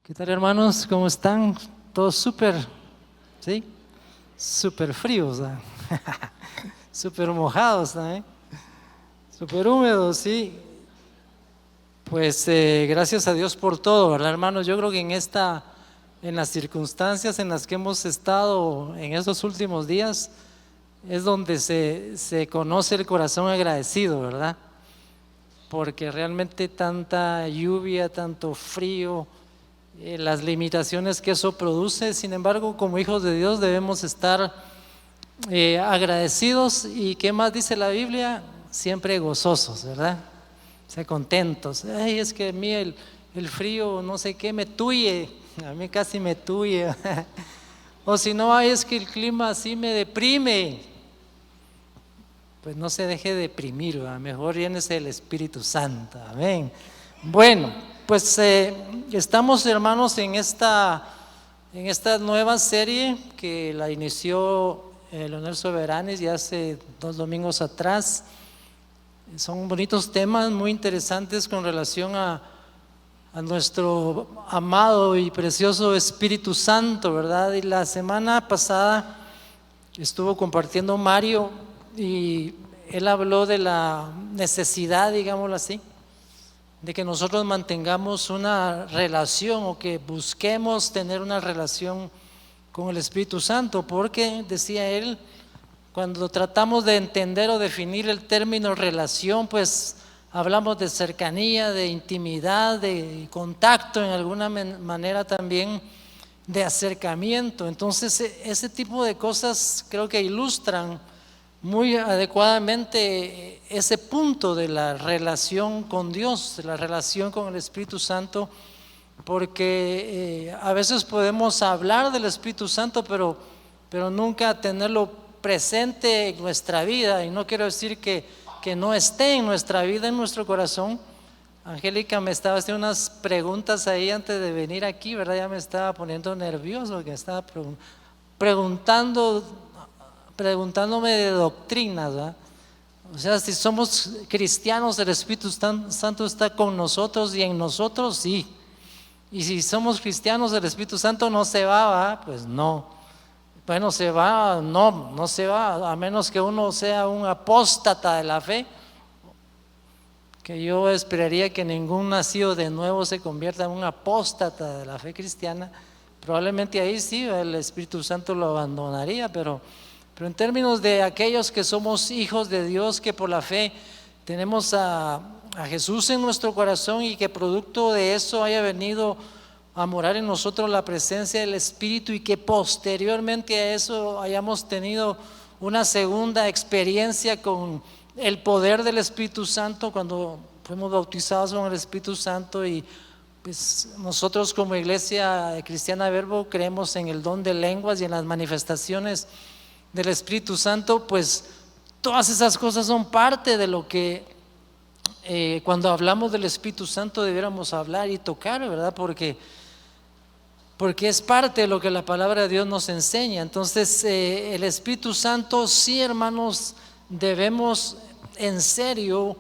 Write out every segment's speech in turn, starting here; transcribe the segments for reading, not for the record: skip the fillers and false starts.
¿Qué tal, hermanos? ¿Cómo están? Todos súper, ¿sí? Súper fríos, ¿ah? Súper mojados, ¿eh? Súper húmedos, sí. Pues gracias a Dios por todo, ¿verdad, hermanos? Yo creo que en las circunstancias en las que hemos estado en estos últimos días, es donde se conoce el corazón agradecido, ¿verdad? Porque realmente tanta lluvia, tanto frío, las limitaciones que eso produce. Sin embargo, como hijos de Dios debemos estar agradecidos. ¿Y qué más dice la Biblia? Siempre gozosos, ¿verdad? O sea, contentos. Ay, es que a mí el frío, no sé qué, me tuye, a mí casi me tuye. O si no, ay, es que el clima así me deprime. Pues no se deje deprimir, ¿verdad? Mejor llénese del Espíritu Santo, amén. Bueno, pues estamos, hermanos, en esta nueva serie que la inició Leonel Soberanes ya hace 2 domingos atrás. Son bonitos temas, muy interesantes con relación a nuestro amado y precioso Espíritu Santo, ¿verdad? Y la semana pasada estuvo compartiendo Mario y él habló de la necesidad, digámoslo así, de que nosotros mantengamos una relación o que busquemos tener una relación con el Espíritu Santo, porque decía él, cuando tratamos de entender o definir el término relación, pues hablamos de cercanía, de intimidad, de contacto, en alguna manera también de acercamiento. Entonces ese tipo de cosas creo que ilustran muy adecuadamente ese punto de la relación con Dios, de la relación con el Espíritu Santo, porque a veces podemos hablar del Espíritu Santo, pero nunca tenerlo presente en nuestra vida. Y no quiero decir que no esté en nuestra vida, en nuestro corazón. Angélica me estaba haciendo unas preguntas ahí antes de venir aquí, ¿verdad? Ya me estaba poniendo nervioso, que estaba preguntándome de doctrinas, ¿verdad? O sea, si somos cristianos, el Espíritu Santo está con nosotros y en nosotros, sí. Y si somos cristianos, el Espíritu Santo no se va, ¿verdad? Pues no. Bueno, se va, no se va, a menos que uno sea un apóstata de la fe, que yo esperaría que ningún nacido de nuevo se convierta en un apóstata de la fe cristiana. Probablemente ahí sí el Espíritu Santo lo abandonaría, pero en términos de aquellos que somos hijos de Dios, que por la fe tenemos a Jesús en nuestro corazón y que producto de eso haya venido a morar en nosotros la presencia del Espíritu, y que posteriormente a eso hayamos tenido una segunda experiencia con el poder del Espíritu Santo cuando fuimos bautizados con el Espíritu Santo. Y pues nosotros como Iglesia Cristiana Verbo creemos en el don de lenguas y en las manifestaciones del Espíritu Santo. Pues todas esas cosas son parte de lo que cuando hablamos del Espíritu Santo debiéramos hablar y tocar, ¿verdad? Porque es parte de lo que la palabra de Dios nos enseña. Entonces el Espíritu Santo, sí, hermanos, debemos en serio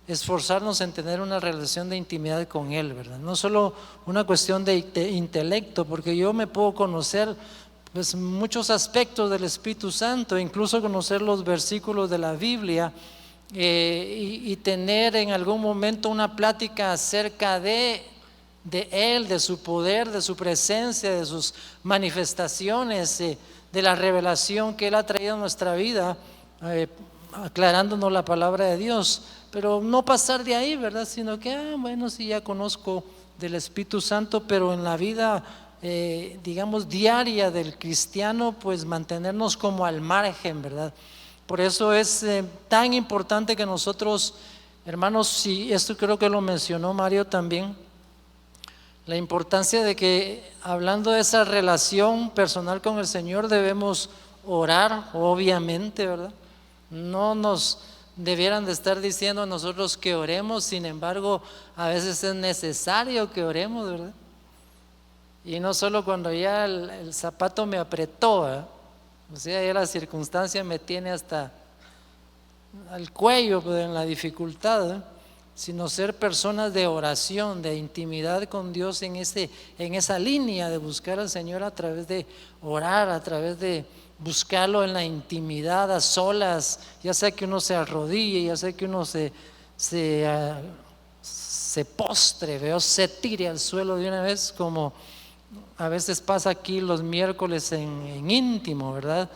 esforzarnos en tener una relación de intimidad con Él, ¿verdad? No solo una cuestión de intelecto, porque yo me puedo conocer pues muchos aspectos del Espíritu Santo, incluso conocer los versículos de la Biblia, y tener en algún momento una plática acerca de Él, de su poder, de su presencia, de sus manifestaciones, de la revelación que Él ha traído a nuestra vida, aclarándonos la palabra de Dios. Pero no pasar de ahí, ¿verdad? Sino que, bueno, sí, ya conozco del Espíritu Santo, pero en la vida digamos diaria del cristiano, pues mantenernos como al margen, ¿verdad? Por eso es tan importante que nosotros, hermanos, y esto creo que lo mencionó Mario también, la importancia de que, hablando de esa relación personal con el Señor, debemos orar, obviamente, ¿verdad? No nos debieran de estar diciendo a nosotros que oremos, sin embargo, a veces es necesario que oremos, ¿verdad? Y no solo cuando ya el zapato me apretó, ¿verdad? O sea, ya la circunstancia me tiene hasta al cuello, pues, en la dificultad, ¿verdad? sino ser personas de oración, de intimidad con Dios en esa línea de buscar al Señor a través de orar, a través de buscarlo en la intimidad, a solas, ya sea que uno se arrodille, ya sea que uno se postre, veo, se tire al suelo de una vez, como a veces pasa aquí los miércoles en íntimo, ¿verdad?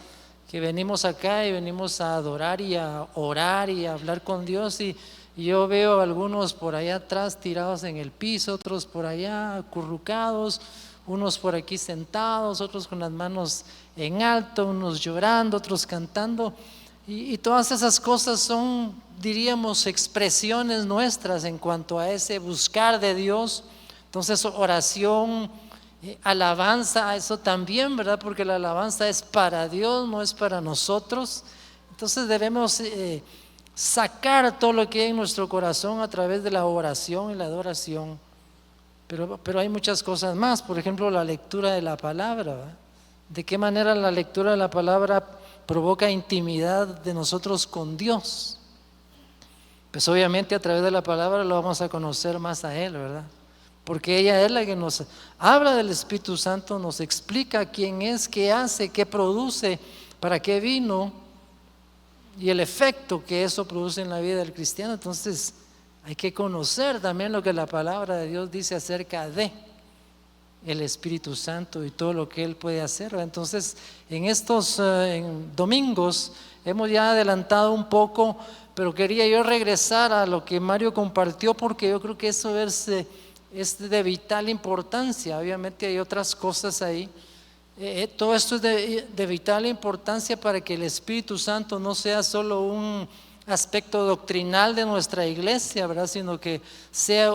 Que venimos acá y venimos a adorar y a orar y a hablar con Dios, y yo veo algunos por allá atrás tirados en el piso, otros por allá acurrucados, unos por aquí sentados, otros con las manos en alto, unos llorando, otros cantando, y todas esas cosas son, diríamos, expresiones nuestras en cuanto a ese buscar de Dios. Entonces, oración, alabanza, eso también, ¿verdad? Porque la alabanza es para Dios, no es para nosotros. Entonces debemos sacar todo lo que hay en nuestro corazón a través de la oración y la adoración. Pero hay muchas cosas más, por ejemplo, la lectura de la palabra, ¿verdad? ¿De qué manera la lectura de la palabra provoca intimidad de nosotros con Dios? Pues obviamente a través de la palabra lo vamos a conocer más a Él, ¿verdad? Porque ella es la que nos habla del Espíritu Santo, nos explica quién es, qué hace, qué produce, para qué vino y el efecto que eso produce en la vida del cristiano. Entonces hay que conocer también lo que la palabra de Dios dice acerca de el Espíritu Santo y todo lo que Él puede hacer. Entonces en estos domingos hemos ya adelantado un poco, pero quería yo regresar a lo que Mario compartió, porque yo creo que eso es de vital importancia. Obviamente hay otras cosas ahí. Todo esto es de vital importancia para que el Espíritu Santo no sea solo un aspecto doctrinal de nuestra iglesia, ¿verdad? Sino que sea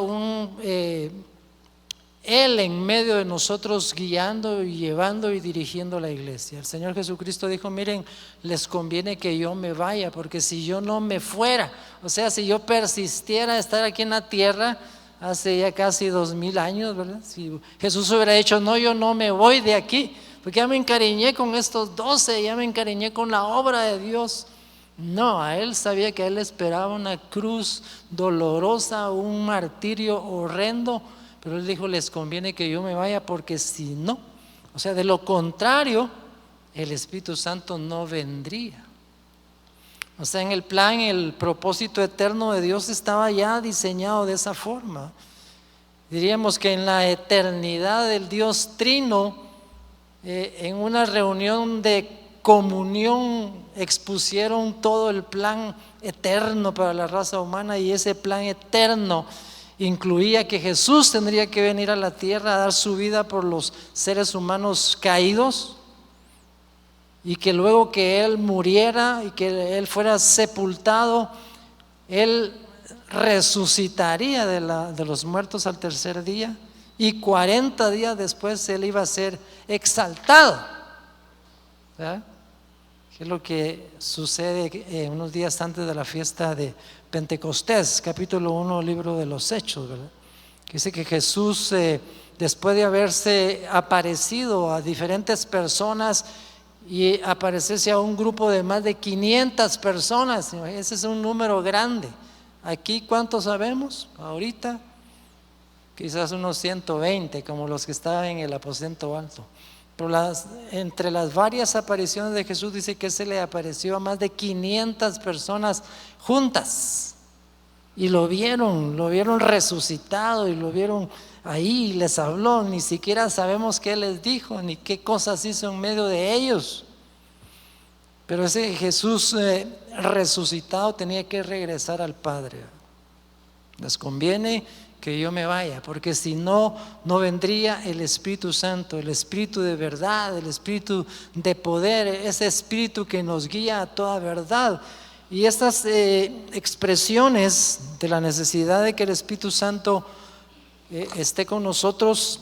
Él en medio de nosotros guiando y llevando y dirigiendo la iglesia. El Señor Jesucristo dijo: miren, les conviene que yo me vaya, porque si yo no me fuera, o sea, si yo persistiera a estar aquí en la tierra hace ya casi 2000 años, ¿verdad? Si Jesús hubiera dicho: no, yo no me voy de aquí, porque ya me encariñé con estos 12, ya me encariñé con la obra de Dios. No, a Él sabía que a Él esperaba una cruz dolorosa, un martirio horrendo, pero Él dijo: les conviene que yo me vaya, porque si no, o sea, de lo contrario, el Espíritu Santo no vendría. O sea, en el plan, el propósito eterno de Dios estaba ya diseñado de esa forma. Diríamos que en la eternidad del Dios Trino, en una reunión de comunión, expusieron todo el plan eterno para la raza humana, y ese plan eterno incluía que Jesús tendría que venir a la tierra a dar su vida por los seres humanos caídos, y que luego que Él muriera y que Él fuera sepultado, Él resucitaría de los muertos al tercer día, y 40 días después Él iba a ser exaltado, ¿verdad? Que es lo que sucede unos días antes de la fiesta de Pentecostés, capítulo 1, libro de los Hechos, ¿verdad? Que dice que Jesús, después de haberse aparecido a diferentes personas y aparecerse a un grupo de más de 500 personas, ese es un número grande. Aquí, ¿cuántos sabemos? Ahorita quizás unos 120, como los que estaban en el aposento alto. Pero entre las varias apariciones de Jesús dice que se le apareció a más de 500 personas juntas, y lo vieron resucitado, y lo vieron ahí, y les habló. Ni siquiera sabemos qué les dijo ni qué cosas hizo en medio de ellos, pero ese Jesús resucitado tenía que regresar al Padre. Les conviene que yo me vaya, porque si no, no vendría el Espíritu Santo, el Espíritu de verdad, el Espíritu de poder, ese Espíritu que nos guía a toda verdad. Y estas expresiones de la necesidad de que el Espíritu Santo esté con nosotros,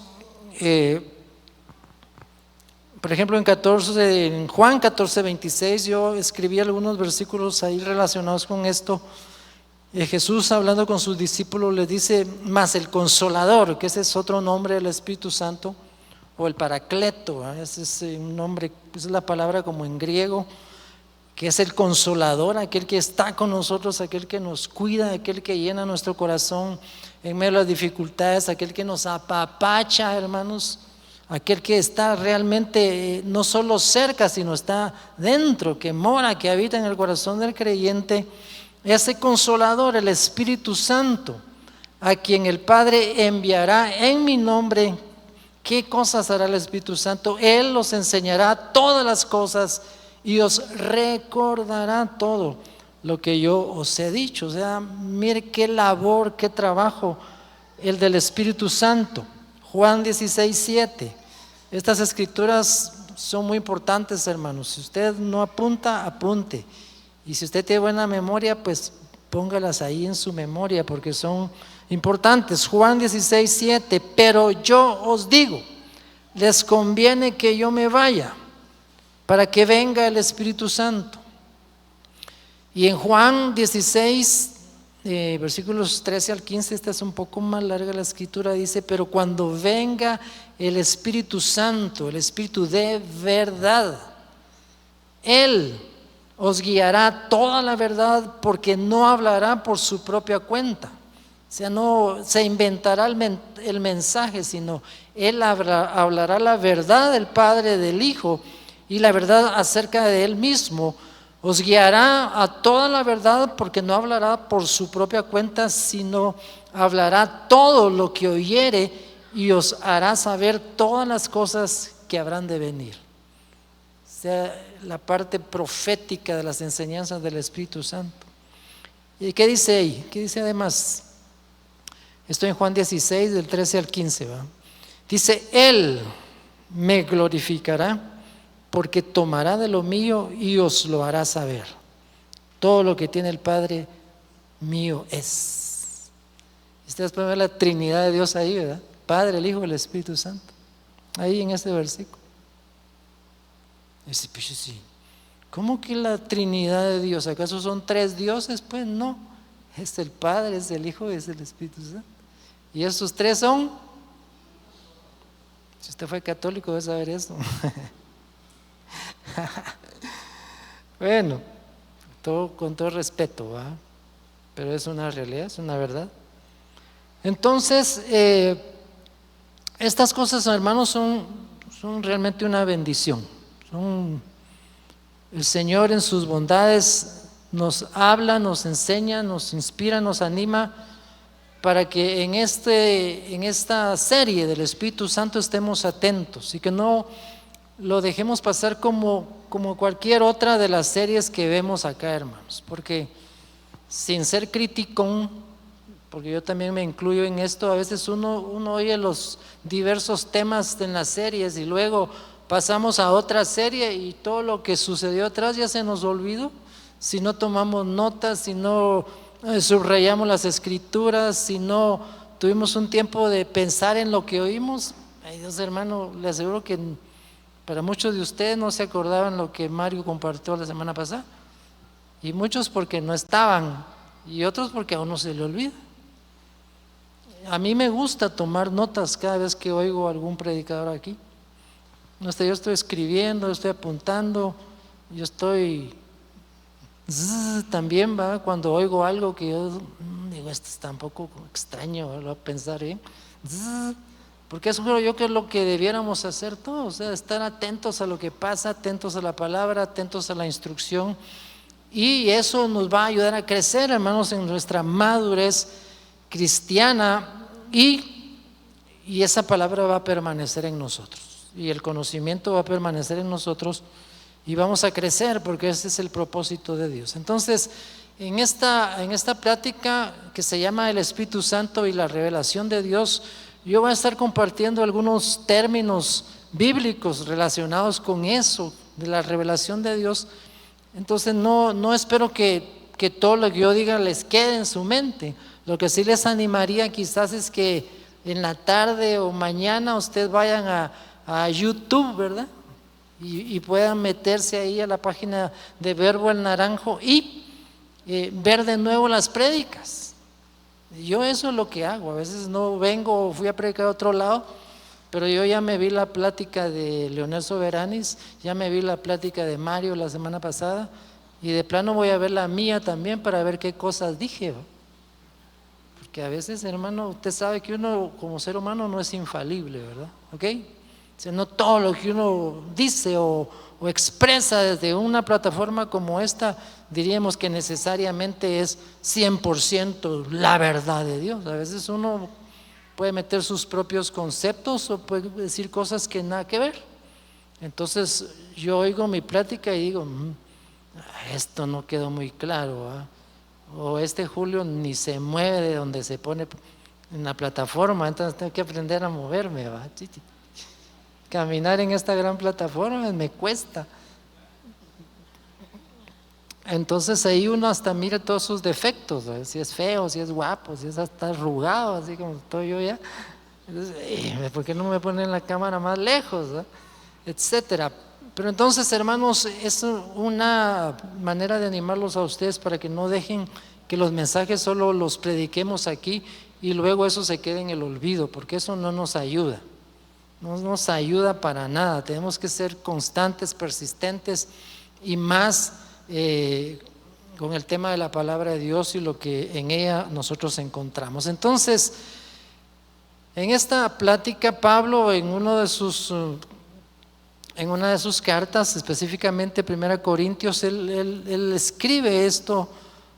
por ejemplo en Juan 14:26, yo escribí algunos versículos ahí relacionados con esto. Jesús, hablando con sus discípulos, les dice: mas el Consolador, que ese es otro nombre del Espíritu Santo, o el Paracleto, ese es un nombre, esa es la palabra como en griego, que es el consolador, aquel que está con nosotros, aquel que nos cuida, aquel que llena nuestro corazón en medio de las dificultades, aquel que nos apapacha, hermanos, aquel que está realmente no solo cerca, sino está dentro, que mora, que habita en el corazón del creyente. Ese consolador, el Espíritu Santo, a quien el Padre enviará en mi nombre. ¿Qué cosas hará el Espíritu Santo? Él os enseñará todas las cosas y os recordará todo lo que yo os he dicho. O sea, mire qué labor, qué trabajo el del Espíritu Santo. Juan 16:7. Estas escrituras son muy importantes, hermanos. Si usted no apunta, apunte. Y si usted tiene buena memoria, pues póngalas ahí en su memoria, porque son importantes. Juan 16:7. Pero yo os digo, les conviene que yo me vaya, para que venga el Espíritu Santo. Y en Juan 16, versículos 13 al 15, esta es un poco más larga la escritura, dice: pero cuando venga el Espíritu Santo, el Espíritu de verdad, Él os guiará toda la verdad, porque no hablará por su propia cuenta. O sea, no se inventará el mensaje, sino Él hablará la verdad del Padre, del Hijo, y la verdad acerca de Él mismo. Os guiará a toda la verdad, porque no hablará por su propia cuenta, sino hablará todo lo que oyere, y os hará saber todas las cosas que habrán de venir. O sea, la parte profética de las enseñanzas del Espíritu Santo. ¿Y qué dice ahí? ¿Qué dice además? Estoy en Juan 16, del 13 al 15, ¿va? Dice: Él me glorificará, porque tomará de lo mío y os lo hará saber. Todo lo que tiene el Padre mío es. Ustedes pueden ver la Trinidad de Dios ahí, ¿verdad? Padre, el Hijo y el Espíritu Santo. Ahí en este versículo. Dice: pues sí, ¿cómo que la Trinidad de Dios? ¿Acaso son tres dioses? Pues no. Es el Padre, es el Hijo y es el Espíritu Santo. Y esos tres son. Si usted fue católico debe saber eso. Bueno, con todo respeto, ¿va? Pero es una realidad, es una verdad. Entonces, estas cosas, hermanos, son realmente una bendición. El Señor en sus bondades nos habla, nos enseña, nos inspira, nos anima, para que en esta serie del Espíritu Santo estemos atentos y que no lo dejemos pasar como cualquier otra de las series que vemos acá, hermanos. Porque sin ser criticón, porque yo también me incluyo en esto, a veces uno oye los diversos temas en las series y luego pasamos a otra serie y todo lo que sucedió atrás ya se nos olvidó. Si no tomamos notas, si no subrayamos las escrituras, si no tuvimos un tiempo de pensar en lo que oímos, ay Dios, hermano, le aseguro que para muchos de ustedes no se acordaban lo que Mario compartió la semana pasada, y muchos porque no estaban y otros porque a uno se le olvida. A mí me gusta tomar notas cada vez que oigo algún predicador aquí. Yo estoy escribiendo, estoy apuntando, yo estoy también, ¿va? Cuando oigo algo que yo digo, esto está un poco extraño, lo voy a pensar, porque eso creo yo que es lo que debiéramos hacer todos, o sea, estar atentos a lo que pasa, atentos a la palabra, atentos a la instrucción, y eso nos va a ayudar a crecer, hermanos, en nuestra madurez cristiana, y esa palabra va a permanecer en nosotros, y el conocimiento va a permanecer en nosotros, y vamos a crecer, porque ese es el propósito de Dios. Entonces, en esta plática que se llama el Espíritu Santo y la revelación de Dios, yo voy a estar compartiendo algunos términos bíblicos relacionados con eso, de la revelación de Dios. Entonces no espero que todo lo que yo diga les quede en su mente. Lo que sí les animaría quizás es que en la tarde o mañana ustedes vayan a YouTube, ¿verdad? Y puedan meterse ahí a la página de Verbo El Naranjo y ver de nuevo las prédicas. Yo eso es lo que hago. A veces no vengo o fui a predicar a otro lado, pero yo ya me vi la plática de Leonel Soberanis, ya me vi la plática de Mario la semana pasada, Y de plano voy a ver la mía también para ver qué cosas dije, ¿va? Porque a veces, hermano, usted sabe que uno como ser humano no es infalible, ¿verdad? ¿Ok? O sea, no todo lo que uno dice o expresa desde una plataforma como esta, diríamos que necesariamente es 100% la verdad de Dios. A veces uno puede meter sus propios conceptos o puede decir cosas que nada que ver. Entonces yo oigo mi plática y digo, esto no quedó muy claro, ¿eh? O este Julio ni se mueve de donde se pone en la plataforma, entonces tengo que aprender a moverme, ¿va? Caminar en esta gran plataforma me cuesta. Entonces ahí uno hasta mira todos sus defectos, ¿va? Si es feo, si es guapo, si es hasta arrugado, así como estoy yo ya. Entonces, ¿por qué no me ponen la cámara más lejos, ¿va? Etcétera. Pero entonces, hermanos, es una manera de animarlos a ustedes para que no dejen que los mensajes solo los prediquemos aquí y luego eso se quede en el olvido, porque eso no nos ayuda. No nos ayuda para nada. Tenemos que ser constantes, persistentes y más con el tema de la palabra de Dios y lo que en ella nosotros encontramos. Entonces, en esta plática, Pablo en una de sus cartas, específicamente 1 Corintios, él escribe esto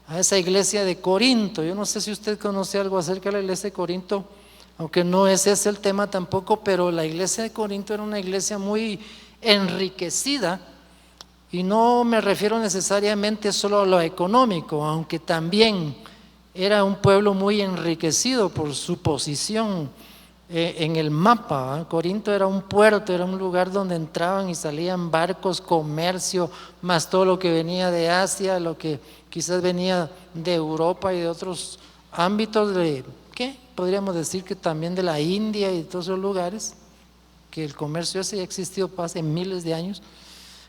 a esa iglesia de Corinto. Yo no sé si usted conoce algo acerca de la iglesia de Corinto, aunque no es ese el tema tampoco, pero la iglesia de Corinto era una iglesia muy enriquecida, y no me refiero necesariamente solo a lo económico, aunque también era un pueblo muy enriquecido por su posición en el mapa, ¿eh? Corinto era un puerto, era un lugar donde entraban y salían barcos, comercio, más todo lo que venía de Asia, lo que quizás venía de Europa y de otros ámbitos de, ¿qué? Podríamos decir que también de la India y de todos esos lugares, que el comercio ese ya ha existido hace miles de años.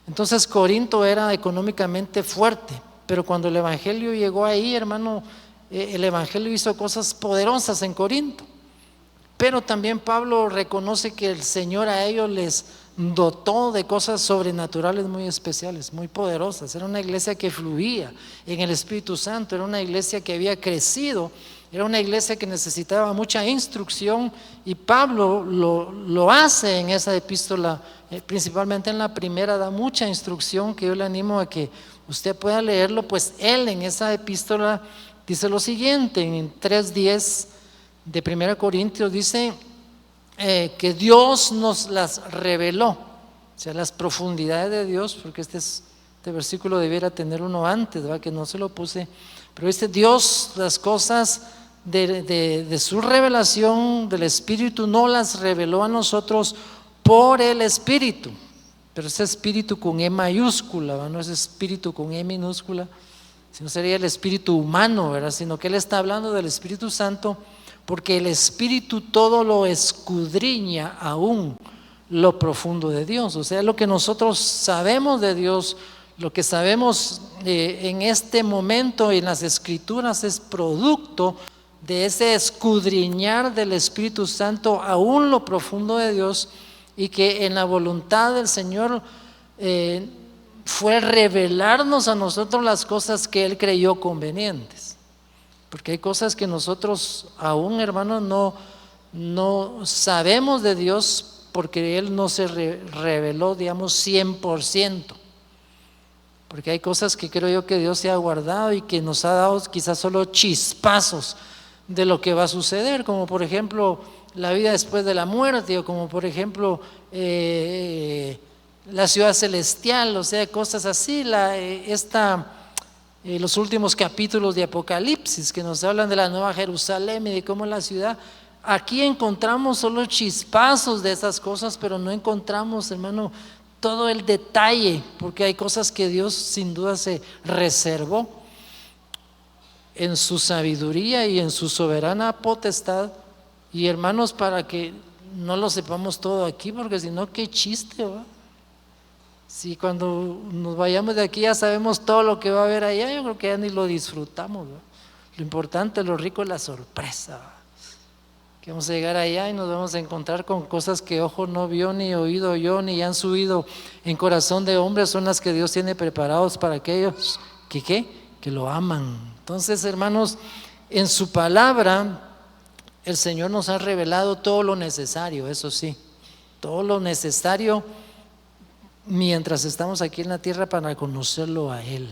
Entonces Corinto era económicamente fuerte, pero cuando el Evangelio llegó ahí, hermano, el Evangelio hizo cosas poderosas en Corinto. Pero también Pablo reconoce que el Señor a ellos les dotó de cosas sobrenaturales muy especiales, muy poderosas. Era una iglesia que fluía en el Espíritu Santo, era una iglesia que había crecido, era una iglesia que necesitaba mucha instrucción, y Pablo lo hace en esa epístola, principalmente en la primera, da mucha instrucción que yo le animo a que usted pueda leerlo, pues él en esa epístola dice lo siguiente, en 3:10 de 1 Corintios dice que Dios nos las reveló, o sea, las profundidades de Dios, porque este versículo debiera tener uno antes, ¿verdad? Que no se lo puse, pero dice Dios las cosas de su revelación del Espíritu no las reveló a nosotros por el Espíritu, pero ese Espíritu con E mayúscula, ¿verdad? No es Espíritu con E minúscula, sino sería el Espíritu humano, ¿verdad? Sino que él está hablando del Espíritu Santo, porque el Espíritu todo lo escudriña aún lo profundo de Dios. O sea, lo que nosotros sabemos de Dios, lo que sabemos en este momento en las Escrituras es producto de ese escudriñar del Espíritu Santo aún lo profundo de Dios, y que en la voluntad del Señor fue revelarnos a nosotros las cosas que Él creyó convenientes. Porque hay cosas que nosotros aún, hermanos, no sabemos de Dios, porque Él no se reveló, digamos, 100%. Porque hay cosas que creo yo que Dios se ha guardado y que nos ha dado quizás solo chispazos de lo que va a suceder, como por ejemplo la vida después de la muerte, o como por ejemplo la ciudad celestial, o sea, cosas así, los últimos capítulos de Apocalipsis que nos hablan de la Nueva Jerusalén y de cómo la ciudad, aquí encontramos solo chispazos de esas cosas, pero no encontramos, hermano, todo el detalle, porque hay cosas que Dios sin duda se reservó en su sabiduría y en su soberana potestad. Y hermanos, para que no lo sepamos todo aquí, porque si no, qué chiste, ¿va? Si cuando nos vayamos de aquí ya sabemos todo lo que va a haber allá, yo creo que ya ni lo disfrutamos, ¿va? Lo importante, lo rico es la sorpresa, ¿va? que vamos a llegar allá y nos vamos a encontrar con cosas que ojo no vio, ni oído oyó, ni han subido en corazón de hombres, son las que Dios tiene preparados para aquellos que lo aman. Entonces, hermanos, en su palabra el Señor nos ha revelado todo lo necesario, eso sí, todo lo necesario mientras estamos aquí en la tierra para conocerlo a Él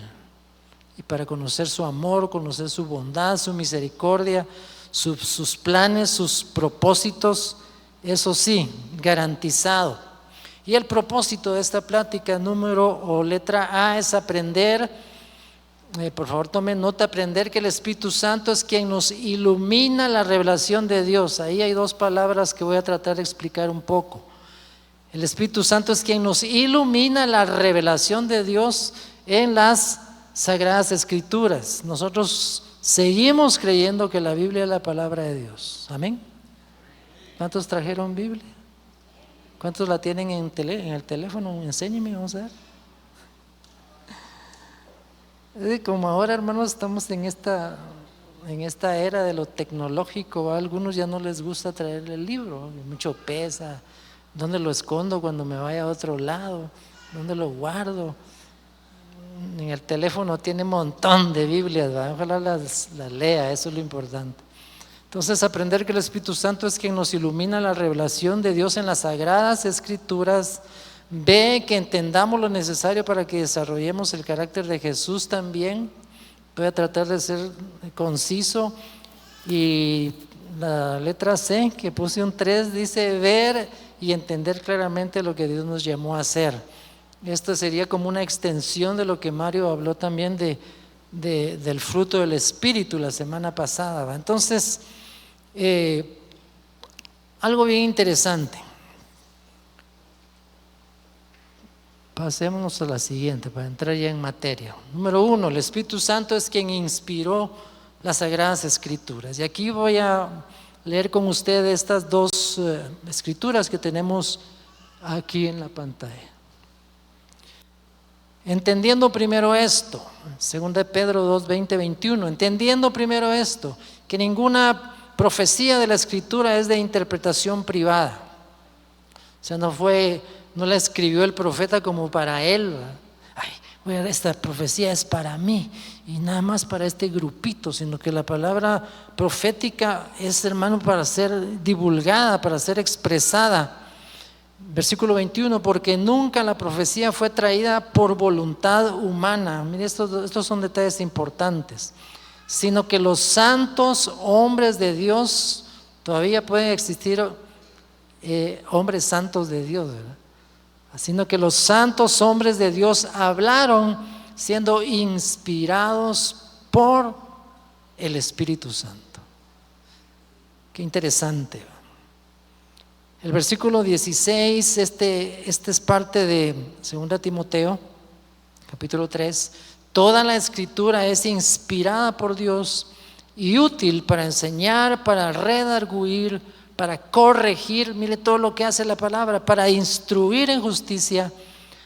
y para conocer su amor, conocer su bondad, su misericordia, sus planes, sus propósitos, eso sí, garantizado. Y el propósito de esta plática número o letra A es aprender, por favor tomen nota, aprender que el Espíritu Santo es quien nos ilumina la revelación de Dios. Ahí hay dos palabras que voy a tratar de explicar un poco. El Espíritu Santo es quien nos ilumina la revelación de Dios en las Sagradas Escrituras. Nosotros seguimos creyendo que la Biblia es la palabra de Dios. Amén. ¿Cuántos trajeron Biblia? ¿Cuántos la tienen en el teléfono? Enséñeme, vamos a ver. Como ahora, hermanos, estamos en esta era de lo tecnológico, a algunos ya no les gusta traer el libro, mucho pesa. ¿Dónde lo escondo cuando me vaya a otro lado? ¿Dónde lo guardo? En el teléfono tiene un montón de Biblias, ¿verdad? Ojalá las lea, eso es lo importante. Entonces, aprender que el Espíritu Santo es quien nos ilumina la revelación de Dios en las Sagradas Escrituras. B, que entendamos lo necesario para que desarrollemos el carácter de Jesús también. Voy a tratar de ser conciso. Y la letra C, que puse un 3, dice ver y entender claramente lo que Dios nos llamó a hacer. Esto sería como una extensión de lo que Mario habló también del fruto del Espíritu la semana pasada, ¿va? Entonces, algo bien interesante. Pasémonos a la siguiente para entrar ya en materia. Número 1, el Espíritu Santo es quien inspiró las Sagradas Escrituras. Y aquí voy a leer con ustedes estas dos escrituras que tenemos aquí en la pantalla. Entendiendo primero esto, 2 Pedro 2, 20, 21, entendiendo primero esto, que ninguna profecía de la Escritura es de interpretación privada. O sea, no la escribió el profeta como para él. Ay, esta profecía es para mí y nada más para este grupito, sino que la palabra profética es, hermano, para ser divulgada, para ser expresada. Versículo 21, porque nunca la profecía fue traída por voluntad humana. Mire, estos son detalles importantes. Sino que los santos hombres de Dios, todavía pueden existir hombres santos de Dios, ¿verdad? Sino que los santos hombres de Dios hablaron siendo inspirados por el Espíritu Santo. Qué interesante, ¿verdad? El versículo 16, este es parte de 2 Timoteo, capítulo 3. Toda la Escritura es inspirada por Dios y útil para enseñar, para redarguir, para corregir. Mire todo lo que hace la palabra, para instruir en justicia,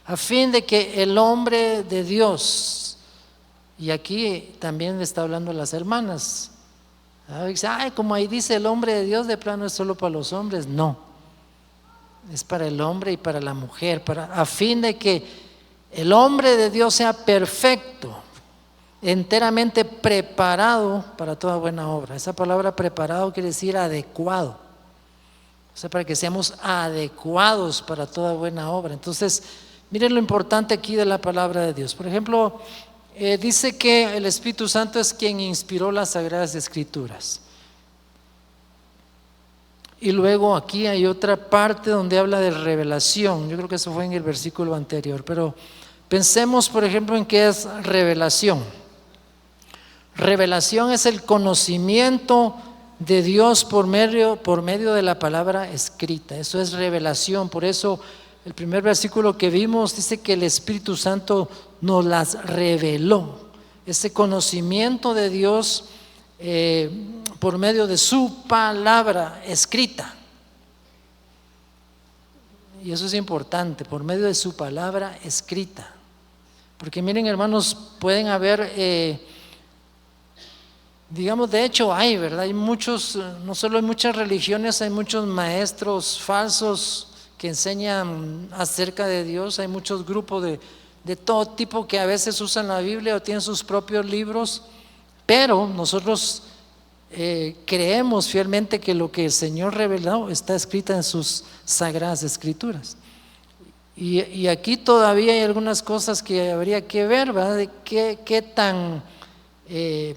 a fin de que el hombre de Dios, y aquí también le está hablando a las hermanas. Ay, como ahí dice el hombre de Dios, de plano es solo para los hombres. No. Es para el hombre y para la mujer, a fin de que el hombre de Dios sea perfecto, enteramente preparado para toda buena obra. Esa palabra preparado quiere decir adecuado, o sea, para que seamos adecuados para toda buena obra. Entonces, miren lo importante aquí de la palabra de Dios. Por ejemplo, dice que el Espíritu Santo es quien inspiró las Sagradas Escrituras. Y luego aquí hay otra parte donde habla de revelación. Yo creo que eso fue en el versículo anterior, pero pensemos, por ejemplo, en qué es revelación. Revelación es el conocimiento de Dios por medio de la palabra escrita. Eso es revelación. Por eso el primer versículo que vimos dice que el Espíritu Santo nos las reveló. Ese conocimiento de Dios por medio de su palabra escrita. Y eso es importante, por medio de su palabra escrita. Porque miren, hermanos, pueden haber Digamos, de hecho hay, ¿verdad? Hay muchos, no solo hay muchas religiones, hay muchos maestros falsos que enseñan acerca de Dios, hay muchos grupos de todo tipo que a veces usan la Biblia o tienen sus propios libros, pero nosotros creemos fielmente que lo que el Señor reveló está escrito en sus sagradas escrituras. Y aquí todavía hay algunas cosas que habría que ver, ¿verdad? De qué tan, que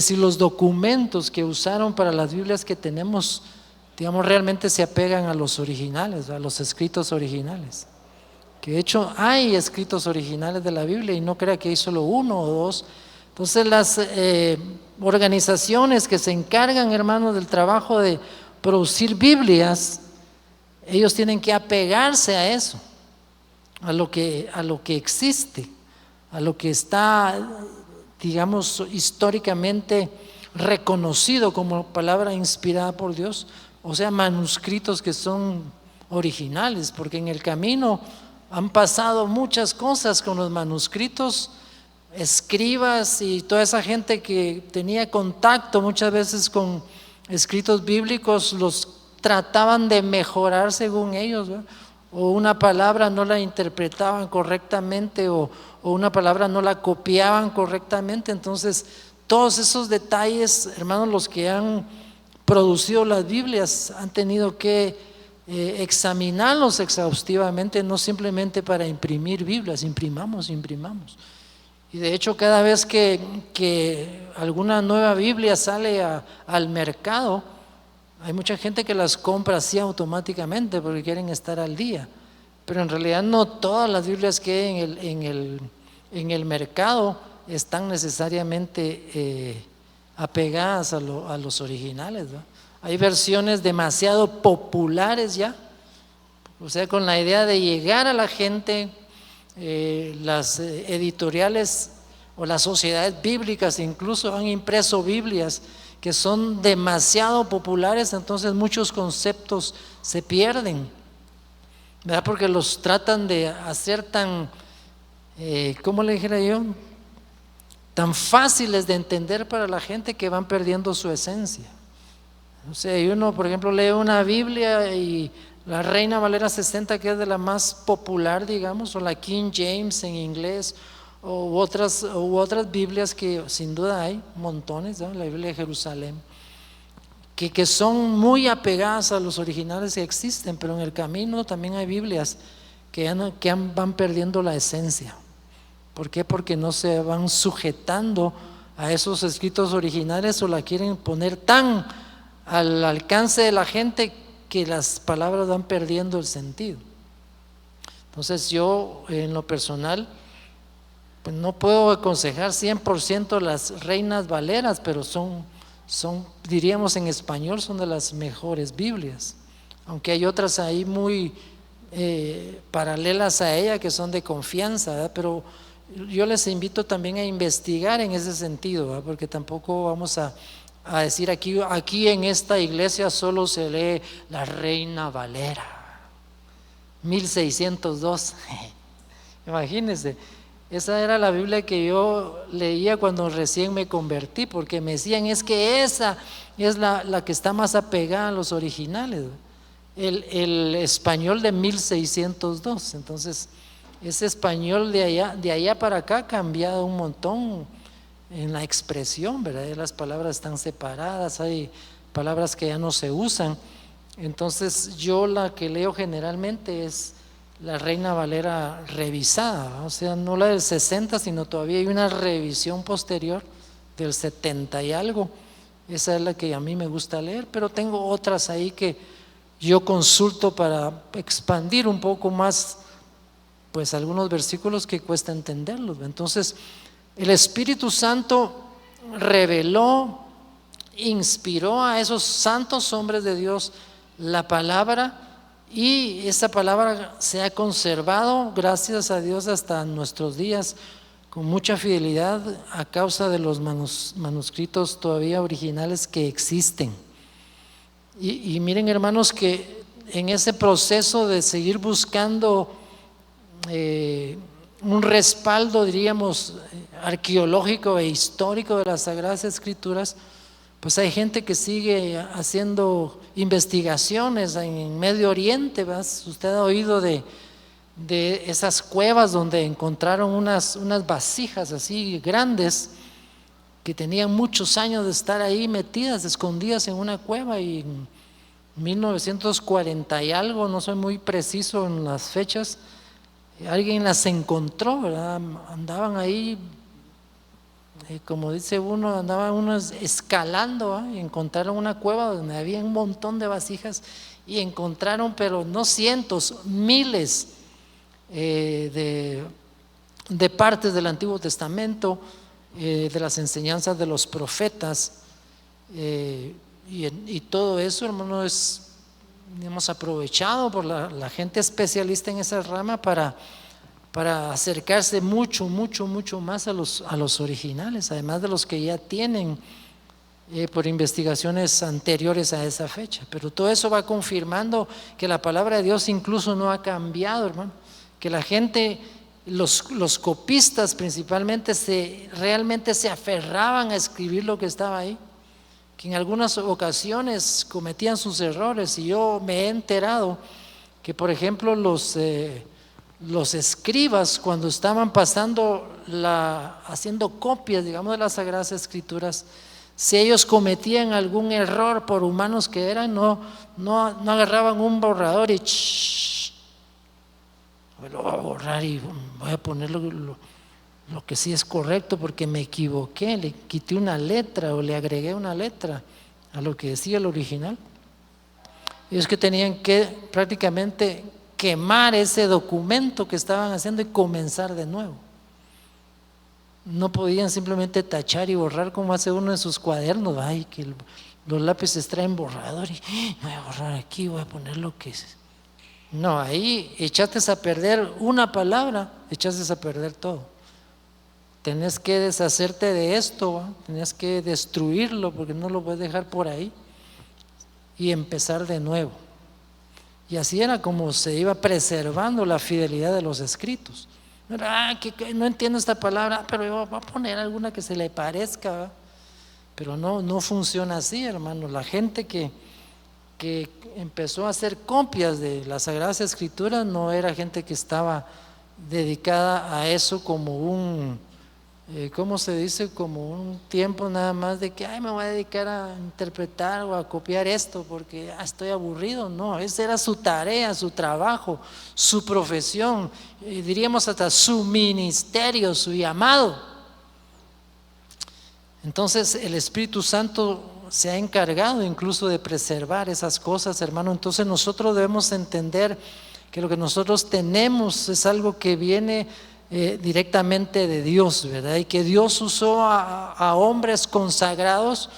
si los documentos que usaron para las Biblias que tenemos, digamos, realmente se apegan a los originales, a los escritos originales. Que de hecho hay escritos originales de la Biblia y no crea que hay solo uno o dos. Entonces las organizaciones que se encargan, hermanos, del trabajo de producir Biblias, ellos tienen que apegarse a eso, a lo que existe, a lo que está, digamos, históricamente reconocido como palabra inspirada por Dios, o sea, manuscritos que son originales, porque en el camino han pasado muchas cosas con los manuscritos. Escribas y toda esa gente que tenía contacto muchas veces con escritos bíblicos los trataban de mejorar según ellos, ¿verdad? O una palabra no la interpretaban correctamente o una palabra no la copiaban correctamente. Entonces todos esos detalles, hermanos, los que han producido las Biblias han tenido que examinarlos exhaustivamente, no simplemente para imprimir Biblias, imprimamos. Y de hecho cada vez que alguna nueva Biblia sale al mercado, hay mucha gente que las compra así automáticamente porque quieren estar al día, pero en realidad no todas las Biblias que hay en el mercado están necesariamente apegadas a los originales, ¿no? Hay versiones demasiado populares ya, o sea, con la idea de llegar a la gente. Las editoriales o las sociedades bíblicas incluso han impreso Biblias que son demasiado populares, entonces muchos conceptos se pierden, ¿verdad? Porque los tratan de hacer tan, ¿cómo le dijera yo? Tan fáciles de entender para la gente que van perdiendo su esencia. O sea, uno, por ejemplo, lee una Biblia y la Reina Valera 60, que es de la más popular, digamos, o la King James en inglés, u otras Biblias que sin duda hay montones, ¿no? La Biblia de Jerusalén, que son muy apegadas a los originales que existen, pero en el camino también hay Biblias que van perdiendo la esencia. ¿Por qué? Porque no se van sujetando a esos escritos originales o la quieren poner tan al alcance de la gente que las palabras van perdiendo el sentido. Entonces yo en lo personal pues no puedo aconsejar 100% las Reinas Valeras, pero son diríamos en español, son de las mejores Biblias, aunque hay otras ahí muy paralelas a ella que son de confianza, ¿verdad? Pero yo les invito también a investigar en ese sentido, ¿verdad? Porque tampoco vamos a decir aquí en esta iglesia solo se lee la Reina Valera 1602. Imagínense, esa era la Biblia que yo leía cuando recién me convertí, porque me decían es que esa es la que está más apegada a los originales, el español de 1602. Entonces ese español de allá para acá ha cambiado un montón en la expresión, ¿verdad? Las palabras están separadas, hay palabras que ya no se usan. Entonces yo la que leo generalmente es la Reina Valera revisada, o sea, no la del 60, sino todavía hay una revisión posterior del 70 y algo. Esa es la que a mí me gusta leer, pero tengo otras ahí que yo consulto para expandir un poco más, pues algunos versículos que cuesta entenderlos. Entonces el Espíritu Santo reveló, inspiró a esos santos hombres de Dios la palabra, y esa palabra se ha conservado, gracias a Dios, hasta nuestros días con mucha fidelidad a causa de los manuscritos todavía originales que existen. Y miren, hermanos, que en ese proceso de seguir buscando un respaldo, diríamos, arqueológico e histórico de las Sagradas Escrituras, pues hay gente que sigue haciendo investigaciones en Medio Oriente, ¿vas? Usted ha oído de esas cuevas donde encontraron unas vasijas así grandes que tenían muchos años de estar ahí metidas, escondidas en una cueva, y en 1940 y algo, no soy muy preciso en las fechas, alguien las encontró, ¿verdad? Andaban ahí, como dice uno, andaban unos escalando, ¿eh? Y encontraron una cueva donde había un montón de vasijas, y encontraron, pero no cientos, miles de partes del Antiguo Testamento, de las enseñanzas de los profetas, y todo eso, hermano, hemos aprovechado por la gente especialista en esa rama para acercarse mucho más a los originales, además de los que ya tienen por investigaciones anteriores a esa fecha. Pero todo eso va confirmando que la palabra de Dios incluso no ha cambiado, hermano, que la gente, los copistas principalmente, realmente se aferraban a escribir lo que estaba ahí, que en algunas ocasiones cometían sus errores. Y yo me he enterado que, por ejemplo, los escribas, cuando estaban haciendo copias, digamos, de las Sagradas Escrituras, si ellos cometían algún error, por humanos que eran, no agarraban un borrador y lo voy a borrar y voy a poner lo que sí es correcto porque me equivoqué, le quité una letra o le agregué una letra a lo que decía el original. Ellos que tenían que prácticamente quemar ese documento que estaban haciendo y comenzar de nuevo. No podían simplemente tachar y borrar como hace uno en sus cuadernos. Ay, que los lápices traen borrador y voy a borrar aquí, voy a poner lo que es. No, ahí echaste a perder una palabra, echaste a perder todo. Tenés que deshacerte de esto, ¿va? Tenés que destruirlo porque no lo puedes dejar por ahí y empezar de nuevo. Y así era como se iba preservando la fidelidad de los escritos. Que no entiendo esta palabra, pero yo voy a poner alguna que se le parezca, ¿va? Pero no funciona así, hermano. La gente que empezó a hacer copias de las Sagradas Escrituras no era gente que estaba dedicada a eso como un, ¿cómo se dice? Como un tiempo nada más de que me voy a dedicar a interpretar o a copiar esto porque estoy aburrido. No, esa era su tarea, su trabajo, su profesión, diríamos hasta su ministerio, su llamado. Entonces el Espíritu Santo se ha encargado incluso de preservar esas cosas, hermano. Entonces nosotros debemos entender que lo que nosotros tenemos es algo que viene directamente de Dios, ¿verdad? Y que Dios usó a hombres consagrados.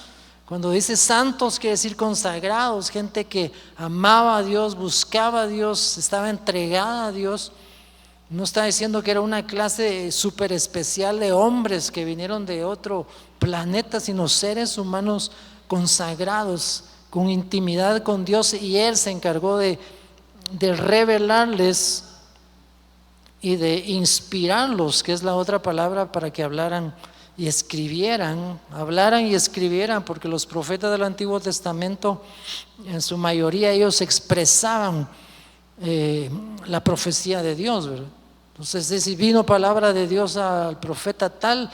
Cuando dice santos quiere decir consagrados, gente que amaba a Dios, buscaba a Dios, estaba entregada a Dios. No está diciendo que era una clase súper especial de hombres que vinieron de otro planeta, sino seres humanos consagrados, con intimidad con Dios, y Él se encargó de revelarles y de inspirarlos, que es la otra palabra, para que hablaran y escribieran, porque los profetas del Antiguo Testamento, en su mayoría, ellos expresaban la profecía de Dios, ¿verdad? Entonces, si vino palabra de Dios al profeta tal,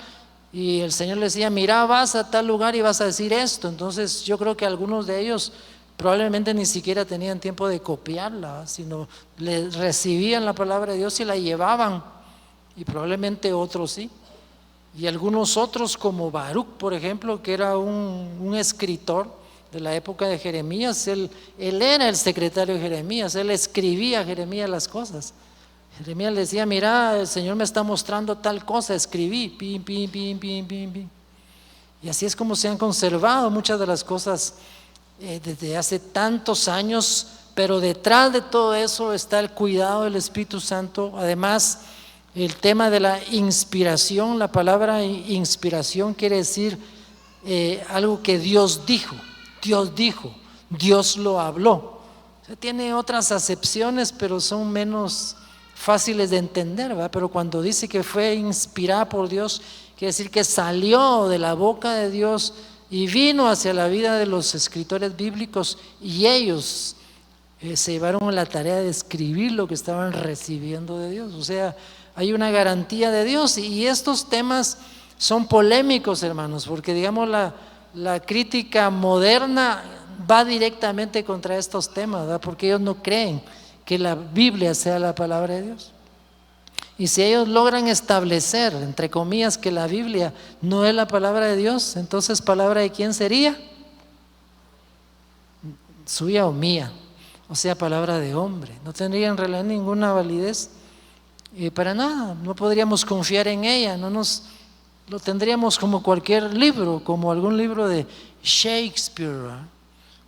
y el Señor le decía, mira, vas a tal lugar y vas a decir esto. Entonces yo creo que algunos de ellos probablemente ni siquiera tenían tiempo de copiarla, sino le recibían la palabra de Dios y la llevaban, y probablemente otros sí. Y algunos otros, como Baruch, por ejemplo, que era un escritor de la época de Jeremías, él era el secretario de Jeremías, él escribía a Jeremías las cosas. Jeremías le decía, mira, el Señor me está mostrando tal cosa, escribí, pim, pim, pim, pim, pim, pim. Y así es como se han conservado muchas de las cosas desde hace tantos años, pero detrás de todo eso está el cuidado del Espíritu Santo. Además, el tema de la inspiración, la palabra inspiración quiere decir algo que Dios dijo, Dios lo habló. O sea, tiene otras acepciones, pero son menos fáciles de entender, ¿verdad? Pero cuando dice que fue inspirada por Dios, quiere decir que salió de la boca de Dios y vino hacia la vida de los escritores bíblicos, y ellos se llevaron la tarea de escribir lo que estaban recibiendo de Dios. O sea, hay una garantía de Dios, y estos temas son polémicos, hermanos, porque digamos la crítica moderna va directamente contra estos temas, ¿verdad? Porque ellos no creen que la Biblia sea la palabra de Dios. Y si ellos logran establecer, entre comillas, que la Biblia no es la palabra de Dios, entonces ¿palabra de quién sería? Suya o mía. O sea, palabra de hombre. No tendría en realidad ninguna validez para nada. No podríamos confiar en ella. Lo tendríamos como cualquier libro, como algún libro de Shakespeare, ¿verdad?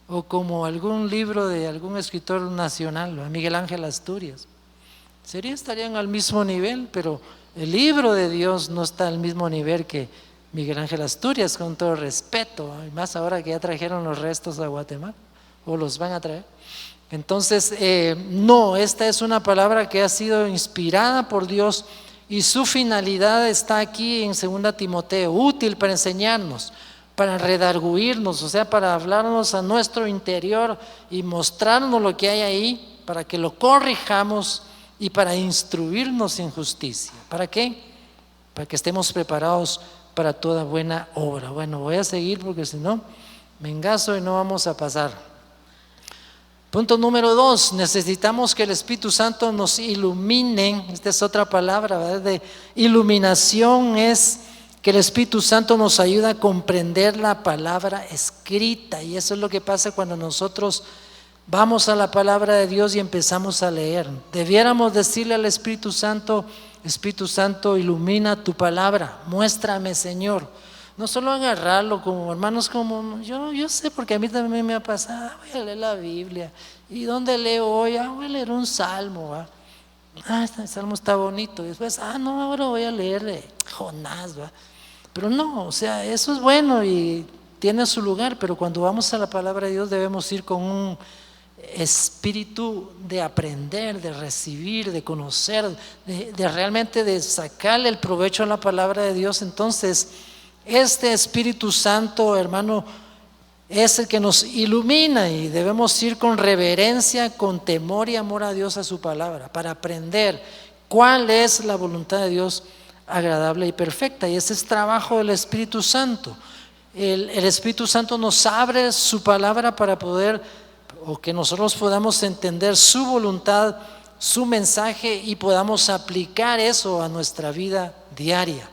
O como algún libro de algún escritor nacional, ¿verdad? Miguel Ángel Asturias. Estarían al mismo nivel, pero el libro de Dios no está al mismo nivel que Miguel Ángel Asturias, con todo respeto, y más ahora que ya trajeron los restos a Guatemala, o los van a traer. Entonces, no, esta es una palabra que ha sido inspirada por Dios, y su finalidad está aquí en 2 Timoteo, útil para enseñarnos, para redarguirnos, o sea, para hablarnos a nuestro interior y mostrarnos lo que hay ahí, para que lo corrijamos y para instruirnos en justicia. ¿Para qué? Para que estemos preparados para toda buena obra. Bueno, voy a seguir porque si no me engaso y no vamos a pasar. Punto número 2, necesitamos que el Espíritu Santo nos ilumine. Esta es otra palabra, ¿verdad? De iluminación, es que el Espíritu Santo nos ayuda a comprender la palabra escrita, y eso es lo que pasa cuando nosotros vamos a la palabra de Dios y empezamos a leer. Debiéramos decirle al Espíritu Santo: Espíritu Santo, ilumina tu palabra, muéstrame, Señor. No solo agarrarlo como hermanos, como yo sé, porque a mí también me ha pasado, voy a leer la Biblia. ¿Y dónde leo hoy? Voy a leer un salmo, ¿va? Este salmo está bonito. Y después, no, ahora voy a leer Jonás, ¿va? Pero no, o sea, eso es bueno y tiene su lugar, pero cuando vamos a la palabra de Dios debemos ir con un espíritu de aprender, de recibir, de conocer, de realmente de sacarle el provecho a la palabra de Dios. Entonces, este Espíritu Santo, hermano, es el que nos ilumina, y debemos ir con reverencia, con temor y amor a Dios, a su palabra, para aprender cuál es la voluntad de Dios agradable y perfecta. Y ese es trabajo del Espíritu Santo. El Espíritu Santo nos abre su palabra para poder, o que nosotros podamos entender su voluntad, su mensaje, y podamos aplicar eso a nuestra vida diaria.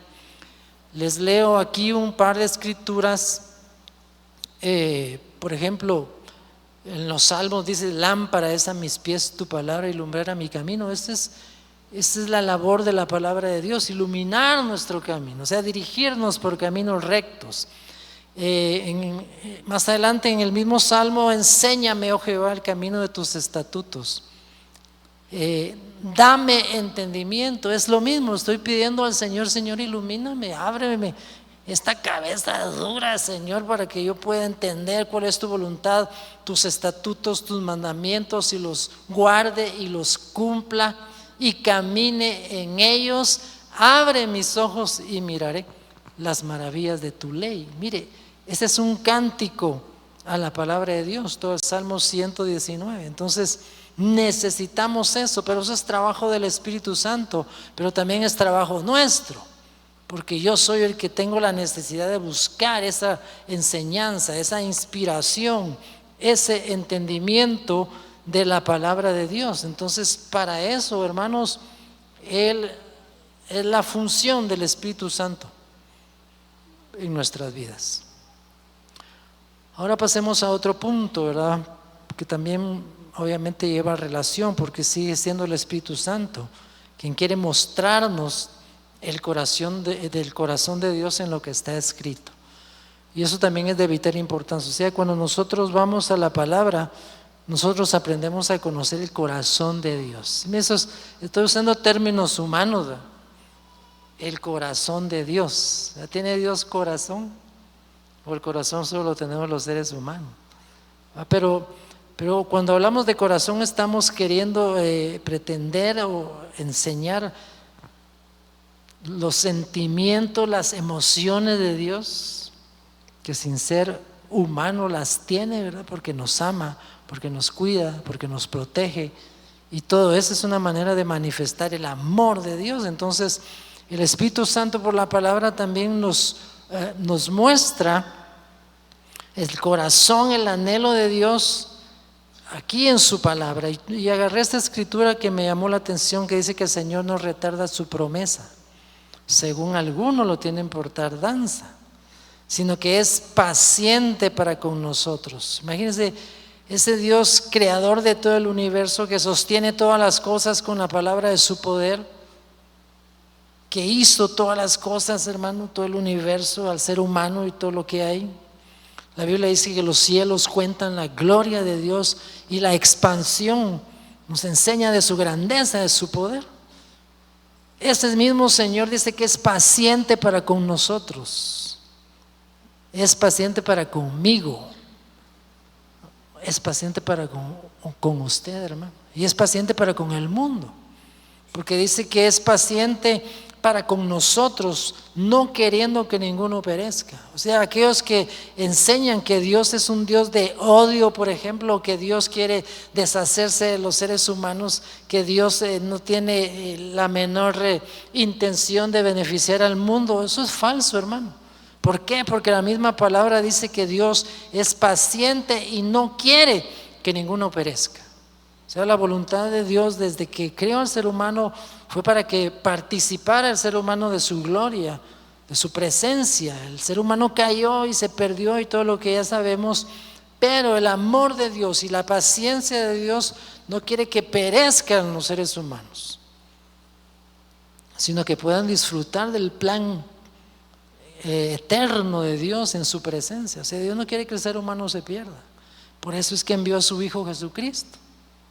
Les leo aquí un par de escrituras. Por ejemplo, en los Salmos dice: lámpara es a mis pies tu palabra y lumbrera mi camino. Esta es la labor de la palabra de Dios, iluminar nuestro camino, o sea, dirigirnos por caminos rectos. Más adelante en el mismo Salmo: enséñame, oh Jehová, el camino de tus estatutos. Dame entendimiento. Es lo mismo, estoy pidiendo al Señor: Señor, ilumíname, ábreme esta cabeza dura, Señor, para que yo pueda entender cuál es tu voluntad, tus estatutos, tus mandamientos, y los guarde y los cumpla y camine en ellos. Abre mis ojos y miraré las maravillas de tu ley. Mire, ese es un cántico a la palabra de Dios, todo el Salmo 119. Entonces necesitamos eso, pero eso es trabajo del Espíritu Santo, pero también es trabajo nuestro, porque yo soy el que tengo la necesidad de buscar esa enseñanza, esa inspiración, ese entendimiento de la palabra de Dios. Entonces, para eso, hermanos, es la función del Espíritu Santo en nuestras vidas. Ahora pasemos a otro punto, ¿verdad? Que también obviamente lleva relación, porque sigue siendo el Espíritu Santo quien quiere mostrarnos el corazón del corazón de Dios en lo que está escrito. Y eso también es de vital importancia. O sea, cuando nosotros vamos a la palabra, nosotros aprendemos a conocer el corazón de Dios. Estoy usando términos humanos, ¿verdad? El corazón de Dios. ¿Tiene Dios corazón? O el corazón solo lo tenemos los seres humanos. Pero pero cuando hablamos de corazón estamos queriendo pretender o enseñar los sentimientos, las emociones de Dios, que sin ser humano las tiene, ¿verdad? Porque nos ama, porque nos cuida, porque nos protege, y todo eso es una manera de manifestar el amor de Dios. Entonces el Espíritu Santo por la palabra también nos muestra el corazón, el anhelo de Dios aquí en su palabra. Y agarré esta escritura que me llamó la atención, que dice que el Señor no retarda su promesa, según algunos lo tienen por tardanza, sino que es paciente para con nosotros. Imagínense ese Dios creador de todo el universo, que sostiene todas las cosas con la palabra de su poder, que hizo todas las cosas, hermano, todo el universo, al ser humano y todo lo que hay. La Biblia dice que los cielos cuentan la gloria de Dios, y la expansión nos enseña de su grandeza, de su poder. Ese mismo Señor dice que es paciente para con nosotros, es paciente para conmigo, es paciente para con usted, hermano, y es paciente para con el mundo, porque dice que es paciente para con nosotros, no queriendo que ninguno perezca. O sea, aquellos que enseñan que Dios es un Dios de odio, por ejemplo, que Dios quiere deshacerse de los seres humanos, que Dios no tiene la menor intención de beneficiar al mundo, eso es falso, hermano. ¿Por qué? Porque la misma palabra dice que Dios es paciente y no quiere que ninguno perezca. O sea, la voluntad de Dios desde que creó al ser humano fue para que participara el ser humano de su gloria, de su presencia. El ser humano cayó y se perdió y todo lo que ya sabemos, pero el amor de Dios y la paciencia de Dios no quiere que perezcan los seres humanos, sino que puedan disfrutar del plan eterno de Dios en su presencia. O sea, Dios no quiere que el ser humano se pierda. Por eso es que envió a su Hijo Jesucristo.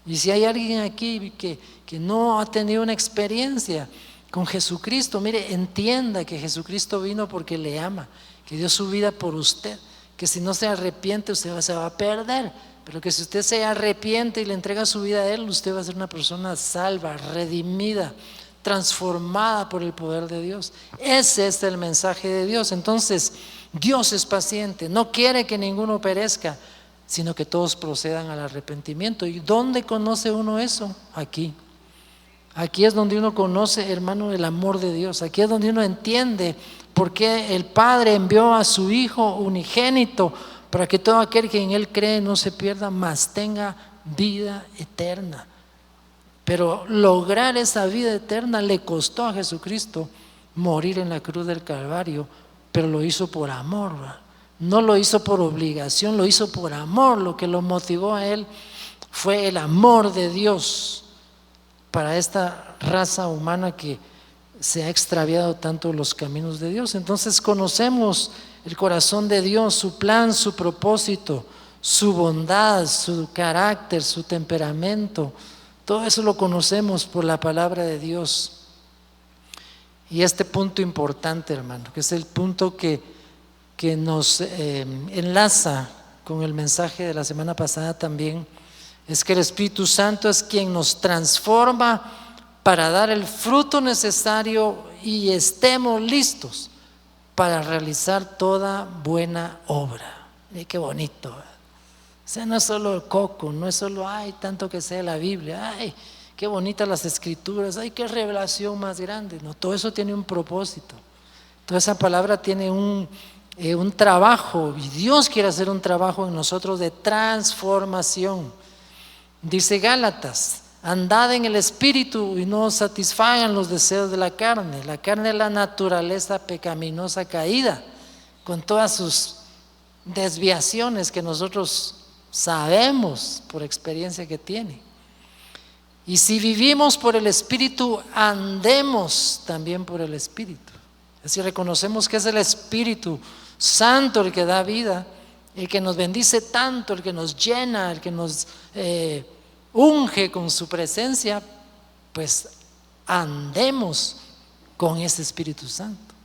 Y si hay alguien aquí que no ha tenido una experiencia con Jesucristo, mire, entienda que Jesucristo vino porque le ama, que dio su vida por usted, que si no se arrepiente usted se va a perder, pero que si usted se arrepiente y le entrega su vida a Él, usted va a ser una persona salva, redimida, transformada por el poder de Dios. Ese es el mensaje de Dios. Entonces Dios es paciente, no quiere que ninguno perezca, sino que todos procedan al arrepentimiento. ¿Y dónde conoce uno eso? Aquí es donde uno conoce, hermano, el amor de Dios. Aquí es donde uno entiende por qué el Padre envió a su Hijo unigénito, para que todo aquel que en Él cree no se pierda, mas tenga vida eterna. Pero lograr esa vida eterna le costó a Jesucristo morir en la cruz del Calvario, pero lo hizo por amor, ¿verdad? No lo hizo por obligación, lo hizo por amor. Lo que lo motivó a Él fue el amor de Dios para esta raza humana que se ha extraviado tanto los caminos de Dios. Entonces conocemos el corazón de Dios, su plan, su propósito, su bondad, su carácter, su temperamento. Todo eso lo conocemos por la palabra de Dios. Y este punto importante, hermano, que es el punto que nos enlaza con el mensaje de la semana pasada también, es que el Espíritu Santo es quien nos transforma para dar el fruto necesario y estemos listos para realizar toda buena obra. Y qué bonito, ¿verdad? O sea, no es solo el coco, no es solo, ay, tanto que sea la Biblia, ay, qué bonitas las escrituras, ay, qué revelación más grande. No, todo eso tiene un propósito. Toda esa palabra tiene un trabajo, y Dios quiere hacer un trabajo en nosotros de transformación. Dice Gálatas: andad en el Espíritu y no satisfagan los deseos de la carne. La carne es la naturaleza pecaminosa caída, con todas sus desviaciones que nosotros sabemos por experiencia que tiene. Y si vivimos por el Espíritu, andemos también por el Espíritu. Es decir, reconocemos que es el Espíritu Santo el que da vida, el que nos bendice tanto, el que nos llena, el que nos unge con su presencia. Pues andemos con ese Espíritu Santo.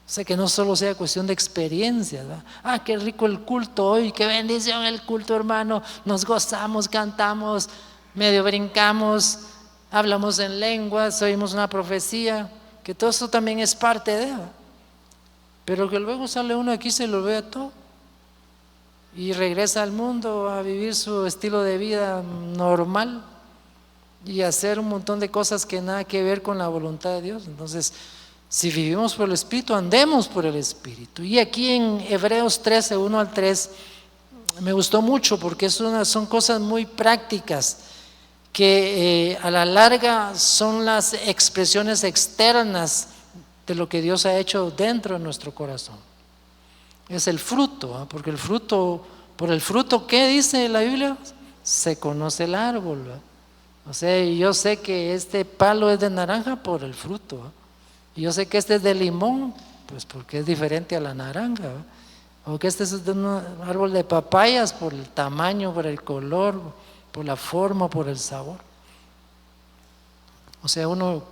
O O sea, que no solo sea cuestión de experiencias, ¿verdad? Ah, qué rico el culto hoy, qué bendición el culto, hermano. Nos gozamos, cantamos, medio brincamos, hablamos en lenguas, oímos una profecía, que todo eso también es parte de, ¿verdad? Pero que luego sale uno aquí y se lo olvida todo y regresa al mundo a vivir su estilo de vida normal y hacer un montón de cosas que nada que ver con la voluntad de Dios. Entonces, si vivimos por el Espíritu, andemos por el Espíritu. Y aquí en Hebreos 13, 1 al 3, me gustó mucho porque son cosas muy prácticas que a la larga son las expresiones externas de lo que Dios ha hecho dentro de nuestro corazón. Es el fruto, ¿eh? Porque el fruto, por el fruto, ¿qué dice la Biblia? Se conoce el árbol, ¿eh? O sea, yo sé que este palo es de naranja por el fruto, ¿eh? Y yo sé que este es de limón, pues porque es diferente a la naranja, ¿eh? O que este es de un árbol de papayas por el tamaño, por el color, por la forma, por el sabor. O sea, uno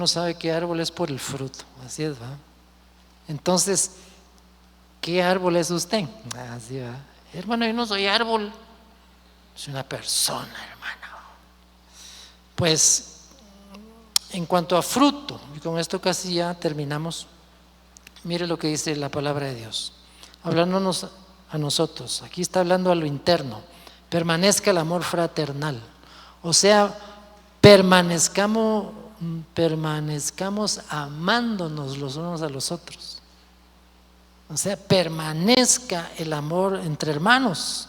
sabe qué árbol es por el fruto, así es, ¿verdad? Entonces, ¿qué árbol es usted? Así va. Hermano, yo no soy árbol, soy una persona, hermano. Pues, en cuanto a fruto, y con esto casi ya terminamos, mire lo que dice la palabra de Dios, hablándonos a nosotros. Aquí está hablando a lo interno. Permanezca el amor fraternal. O sea, permanezcamos amándonos los unos a los otros. O sea, permanezca el amor entre hermanos.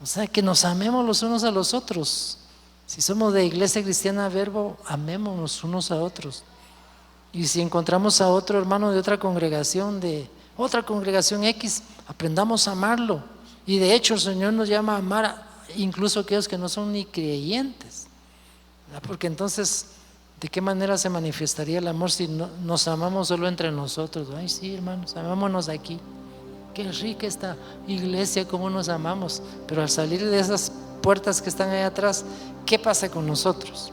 O sea, que nos amemos los unos a los otros. Si somos de Iglesia Cristiana Verbo, amémonos unos a otros. Y si encontramos a otro hermano de otra congregación X, aprendamos a amarlo. Y de hecho el Señor nos llama a amar incluso a aquellos que no son ni creyentes, ¿verdad? Porque entonces, ¿de qué manera se manifestaría el amor si no, nos amamos solo entre nosotros? Ay, sí, hermanos, amámonos aquí. Qué rica esta iglesia, cómo nos amamos. Pero al salir de esas puertas que están ahí atrás, ¿qué pasa con nosotros?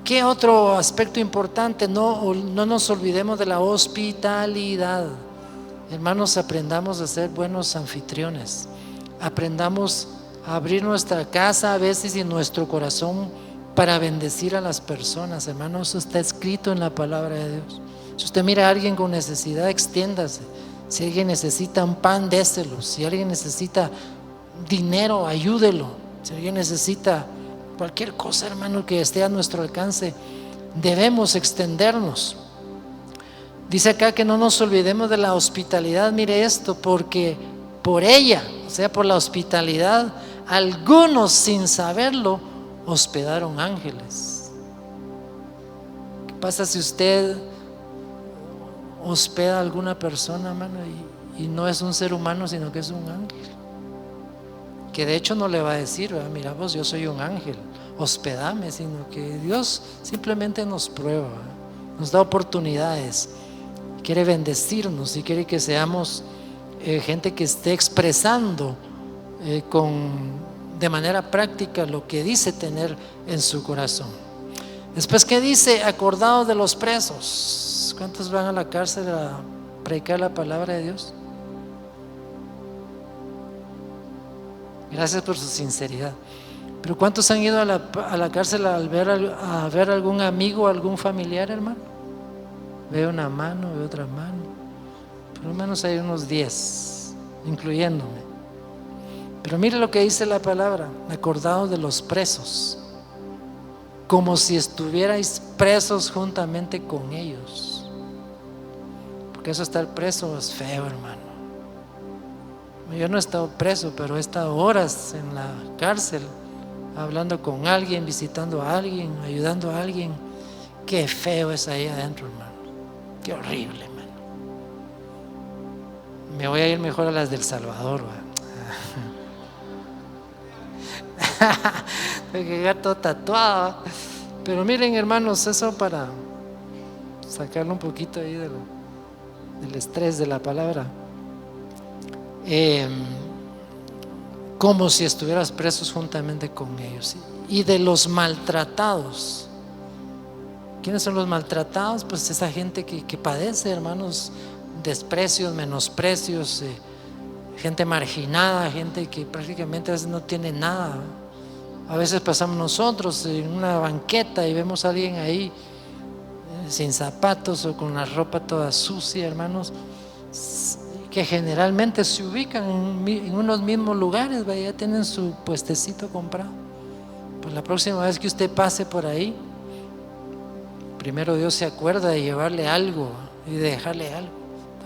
¿Qué otro aspecto importante? No nos olvidemos de la hospitalidad. Hermanos, aprendamos a ser buenos anfitriones. Aprendamos a abrir nuestra casa a veces y nuestro corazón para bendecir a las personas. Hermanos, eso está escrito en la palabra de Dios. Si usted mira a alguien con necesidad, extiéndase. Si alguien necesita un pan, déselo. Si alguien necesita dinero, ayúdelo. Si alguien necesita cualquier cosa, hermano, que esté a nuestro alcance, debemos extendernos. Dice acá que no nos olvidemos de la hospitalidad. Mire esto, porque por ella, o sea, por la hospitalidad, algunos sin saberlo hospedaron ángeles. ¿Qué pasa si usted hospeda a alguna persona, hermano, y no es un ser humano, sino que es un ángel? Que de hecho no le va a decir, mira vos, yo soy un ángel, hospedame, sino que Dios simplemente nos prueba, nos da oportunidades, quiere bendecirnos y quiere que seamos gente que esté expresando de manera práctica lo que dice tener en su corazón. Después, ¿qué dice? Acordados de los presos. ¿Cuántos van a la cárcel a predicar la palabra de Dios? Gracias por su sinceridad. Pero ¿cuántos han ido a la cárcel a ver algún amigo, algún familiar, hermano? Veo una mano, veo otra mano. Por lo menos hay unos 10, incluyéndome. Pero mire lo que dice la palabra: acordados de los presos, como si estuvierais presos juntamente con ellos. Porque eso, estar preso, es feo, hermano. Yo no he estado preso, pero he estado horas en la cárcel, hablando con alguien, visitando a alguien, ayudando a alguien. Qué feo es ahí adentro, hermano. Qué horrible, hermano. Me voy a ir mejor a las del Salvador, tengo que llegar todo tatuado. Pero miren, hermanos, eso para sacarle un poquito ahí del estrés de la palabra. Como si estuvieras presos juntamente con ellos. Y de los maltratados. ¿Quiénes son los maltratados? Pues esa gente que padece, hermanos, desprecios, menosprecios, gente marginada, gente que prácticamente a veces no tiene nada. A veces pasamos nosotros en una banqueta y vemos a alguien ahí sin zapatos o con la ropa toda sucia, hermanos, que generalmente se ubican en unos mismos lugares, ya tienen su puestecito comprado. Pues la próxima vez que usted pase por ahí, primero Dios se acuerda de llevarle algo y de dejarle algo.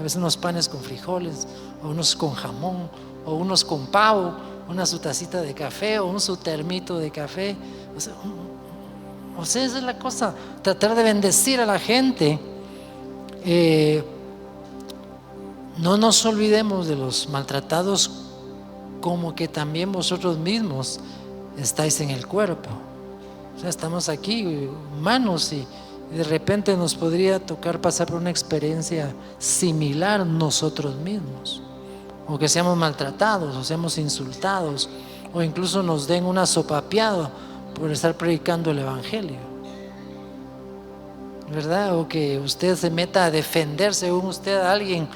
A veces unos panes con frijoles, o unos con jamón, o unos con pavo, una su tacita de café, o su termito de café. O sea, esa es la cosa, tratar de bendecir a la gente. No nos olvidemos de los maltratados, como que también vosotros mismos estáis en el cuerpo. O sea, estamos aquí humanos y de repente nos podría tocar pasar por una experiencia similar nosotros mismos, o que seamos maltratados, o seamos insultados, o incluso nos den una sopapeada por estar predicando el evangelio, ¿verdad? O que usted se meta a defender según usted a alguien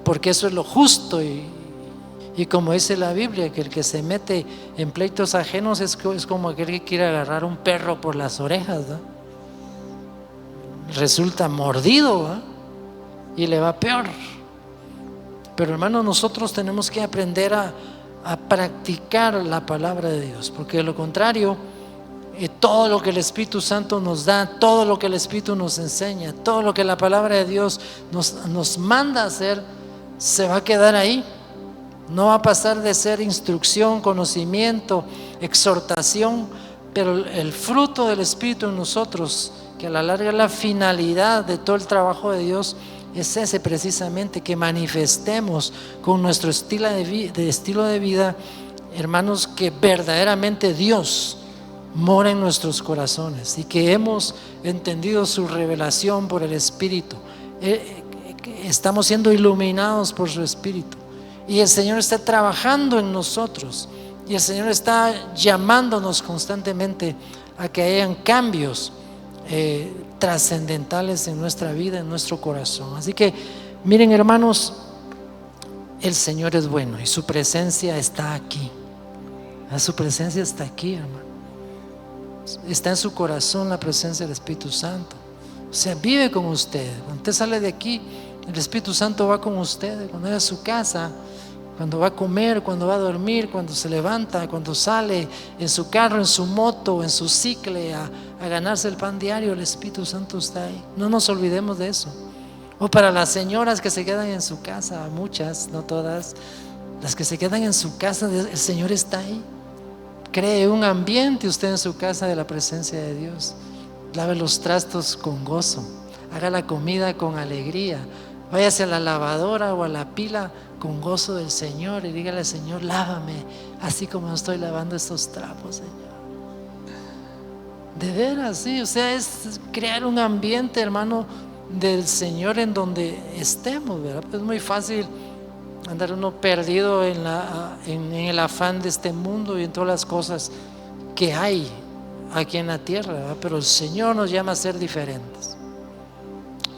porque eso es lo justo, y como dice la Biblia, que el que se mete en pleitos ajenos es como aquel que quiere agarrar un perro por las orejas, ¿no? Resulta mordido, ¿no? Y le va peor. Pero hermanos, nosotros tenemos que aprender a practicar la palabra de Dios, porque de lo contrario, todo lo que el Espíritu Santo nos da, todo lo que el Espíritu nos enseña, todo lo que la palabra de Dios nos manda a hacer, se va a quedar ahí. No va a pasar de ser instrucción, conocimiento, exhortación, pero el fruto del Espíritu en nosotros, que a la larga es la finalidad de todo el trabajo de Dios, es ese precisamente, que manifestemos con nuestro estilo de vida, hermanos, que verdaderamente Dios mora en nuestros corazones y que hemos entendido su revelación por el Espíritu. Estamos siendo iluminados por su Espíritu y el Señor está trabajando en nosotros y el Señor está llamándonos constantemente a que hayan cambios trascendentales en nuestra vida, en nuestro corazón. Así que miren, hermanos, el Señor es bueno y su presencia está aquí. Su presencia está aquí, hermano. Está en su corazón la presencia del Espíritu Santo. O sea, vive con usted. Cuando usted sale de aquí, el Espíritu Santo va con usted. Cuando va a su casa, cuando va a comer, cuando va a dormir, cuando se levanta, cuando sale en su carro, en su moto, en su cicle a ganarse el pan diario, el Espíritu Santo está ahí. No nos olvidemos de eso. O para las señoras que se quedan en su casa, muchas, no todas, las que se quedan en su casa, el Señor está ahí. Cree un ambiente usted en su casa de la presencia de Dios. Lave los trastos con gozo, haga la comida con alegría, váyase a la lavadora o a la pila con gozo del Señor y dígale al Señor: lávame así como estoy lavando estos trapos, Señor. De veras, sí, o sea, es crear un ambiente, hermano, del Señor en donde estemos, ¿verdad? Pues es muy fácil andar uno perdido en el afán de este mundo y en todas las cosas que hay aquí en la tierra, ¿verdad? Pero el Señor nos llama a ser diferentes.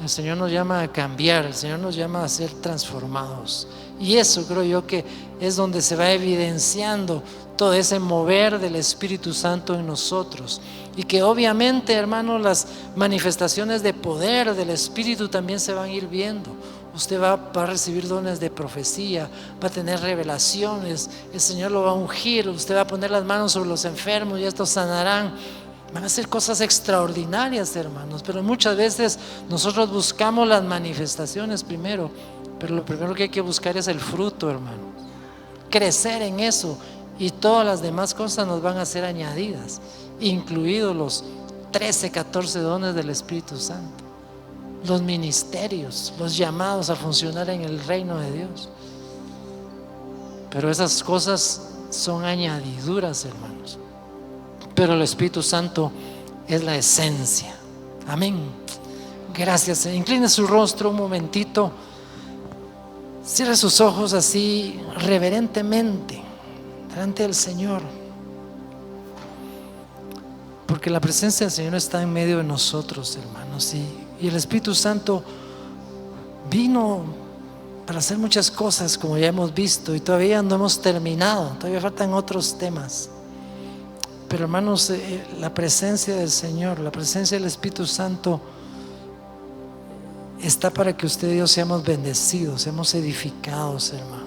El Señor nos llama a cambiar, el Señor nos llama a ser transformados. Y eso creo yo que es donde se va evidenciando todo ese mover del Espíritu Santo en nosotros. Y que obviamente, hermano, las manifestaciones de poder del Espíritu también se van a ir viendo. Usted va a recibir dones de profecía, va a tener revelaciones, el Señor lo va a ungir, usted va a poner las manos sobre los enfermos y estos sanarán. Van a ser cosas extraordinarias, hermanos, pero muchas veces nosotros buscamos las manifestaciones primero, pero lo primero que hay que buscar es el fruto, hermano. Crecer en eso y todas las demás cosas nos van a ser añadidas, incluidos los 13, 14 dones del Espíritu Santo, los ministerios, los llamados a funcionar en el reino de Dios. Pero esas cosas son añadiduras, hermanos. Pero el Espíritu Santo es la esencia. Amén. Gracias. Incline su rostro un momentito. Cierre sus ojos así reverentemente delante del Señor. porque la presencia del Señor está en medio de nosotros, hermanos, y el Espíritu Santo vino para hacer muchas cosas, como ya hemos visto, y todavía no hemos terminado, todavía faltan otros temas. Pero hermanos, la presencia del Señor, la presencia del Espíritu Santo está para que usted y yo seamos bendecidos, seamos edificados, hermano.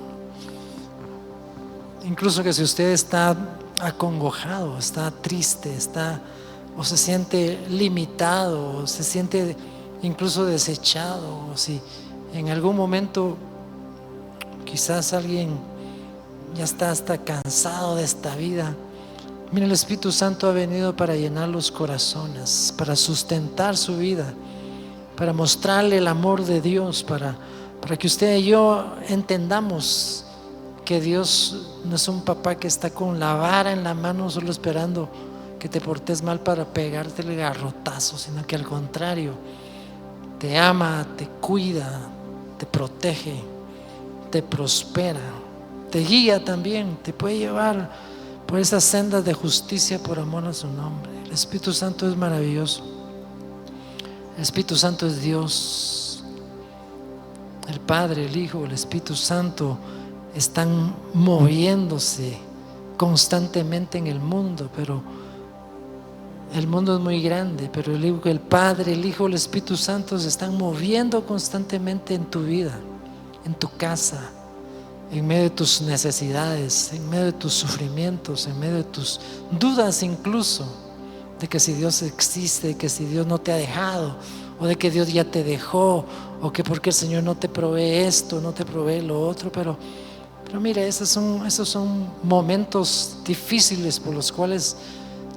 Incluso que si usted está acongojado, está triste, o se siente limitado, o se siente incluso desechado, o si en algún momento quizás alguien ya está hasta cansado de esta vida, mire, el Espíritu Santo ha venido para llenar los corazones, para sustentar su vida, para mostrarle el amor de Dios, para que usted y yo entendamos que Dios no es un papá que está con la vara en la mano solo esperando que te portes mal para pegarte el garrotazo, sino que al contrario, te ama, te cuida, te protege, te prospera, te guía también, te puede llevar por esas sendas de justicia por amor a su nombre. El Espíritu Santo es maravilloso. El Espíritu Santo es Dios. El Padre, el Hijo, el Espíritu Santo están moviéndose constantemente en el mundo, pero el mundo es muy grande, pero el Padre, el Hijo, el Espíritu Santo se están moviendo constantemente en tu vida, en tu casa, en medio de tus necesidades, en medio de tus sufrimientos, en medio de tus dudas incluso, de que si Dios existe, de que si Dios no te ha dejado, o de que Dios ya te dejó, o que porque el Señor no te provee esto, no te provee lo otro, pero mira, esos son momentos difíciles por los cuales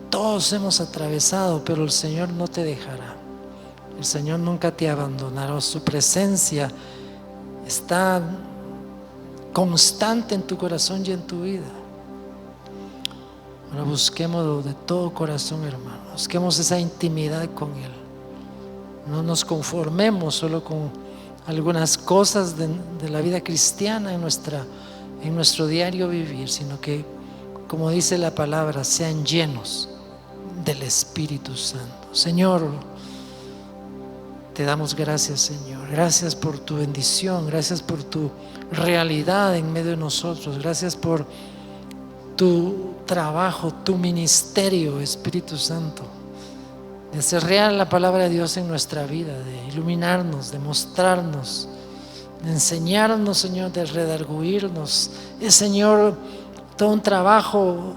todos hemos atravesado, pero el Señor no te dejará. El Señor nunca te abandonará. Su presencia está constante en tu corazón y en tu vida. Ahora busquémoslo de todo corazón, hermano. Busquemos esa intimidad con Él. No nos conformemos solo con algunas cosas de la vida cristiana en nuestro diario vivir, sino que, como dice la palabra, sean llenos del Espíritu Santo. Señor, te damos gracias, Señor. Gracias por tu bendición, gracias por tu realidad en medio de nosotros, gracias por tu trabajo, tu ministerio, Espíritu Santo, de hacer real la palabra de Dios en nuestra vida, de iluminarnos, de mostrarnos, de enseñarnos, Señor, de redarguirnos. Es, Señor, todo un trabajo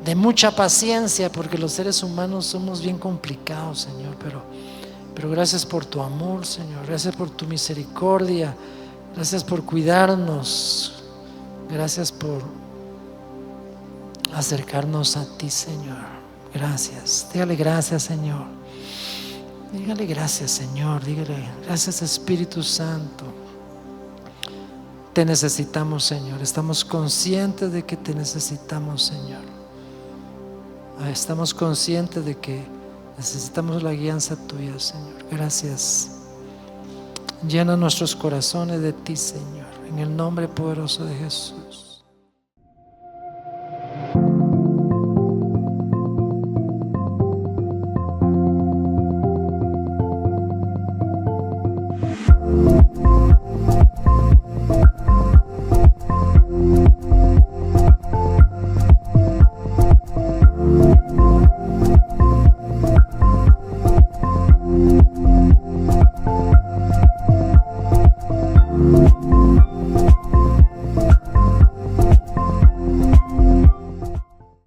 de mucha paciencia, porque los seres humanos somos bien complicados, Señor, pero gracias por tu amor, Señor, gracias por tu misericordia, gracias por cuidarnos, gracias por acercarnos a ti, Señor. Gracias, dígale gracias, Señor, dígale gracias, Señor, dígale gracias, Espíritu Santo. Te necesitamos, Señor, estamos conscientes de que te necesitamos, Señor. Estamos conscientes de que necesitamos la guianza tuya, Señor. Gracias. Llena nuestros corazones de ti, Señor, en el nombre poderoso de Jesús.